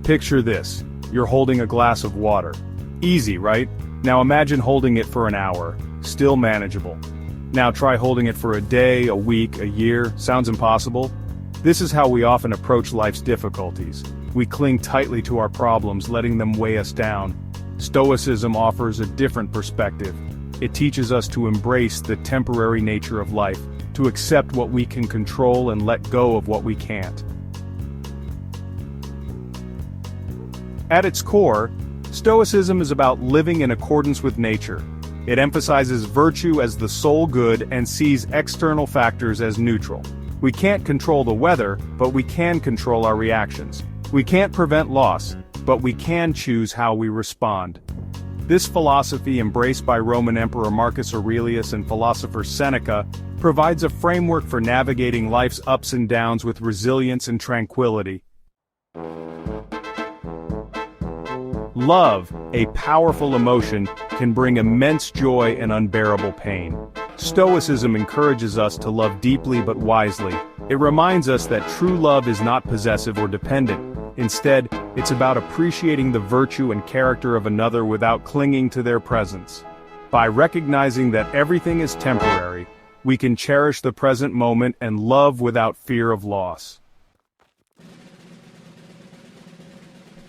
Picture this. You're holding a glass of water. Easy, right? Now imagine holding it for an hour. Still manageable. Now try holding it for a day, a week, a year. Sounds impossible? This is how we often approach life's difficulties. We cling tightly to our problems, letting them weigh us down. Stoicism offers a different perspective. It teaches us to embrace the temporary nature of life, to accept what we can control and let go of what we can't. At its core, Stoicism is about living in accordance with nature. It emphasizes virtue as the sole good and sees external factors as neutral. We can't control the weather, but we can control our reactions. We can't prevent loss, but we can choose how we respond. This philosophy, embraced by Roman Emperor Marcus Aurelius and philosopher Seneca, provides a framework for navigating life's ups and downs with resilience and tranquility. Love, a powerful emotion, can bring immense joy and unbearable pain. Stoicism encourages us to love deeply but wisely. It reminds us that true love is not possessive or dependent. Instead, it's about appreciating the virtue and character of another without clinging to their presence. By recognizing that everything is temporary, we can cherish the present moment and love without fear of loss.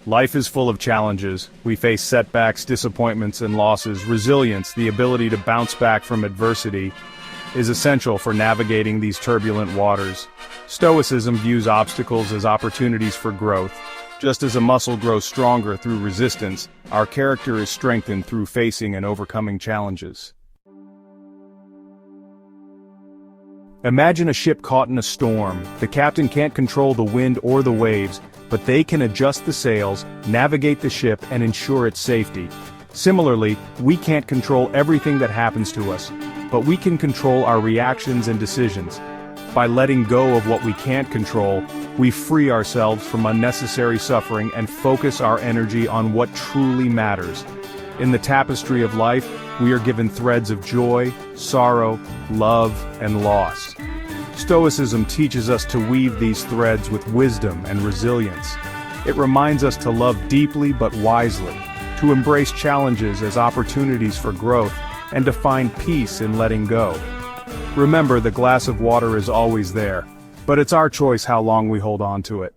Life is full of challenges. We face setbacks, disappointments, and losses. Resilience, the ability to bounce back from adversity, is essential for navigating these turbulent waters. Stoicism views obstacles as opportunities for growth. Just as a muscle grows stronger through resistance, our character is strengthened through facing and overcoming challenges. Imagine a ship caught in a storm. The captain can't control the wind or the waves, but they can adjust the sails, navigate the ship, and ensure its safety. Similarly, we can't control everything that happens to us, but we can control our reactions and decisions. By letting go of what we can't control, we free ourselves from unnecessary suffering and focus our energy on what truly matters. In the tapestry of life, we are given threads of joy, sorrow, love, and loss. Stoicism teaches us to weave these threads with wisdom and resilience. It reminds us to love deeply but wisely, to embrace challenges as opportunities for growth, and to find peace in letting go. Remember, the glass of water is always there, but it's our choice how long we hold on to it.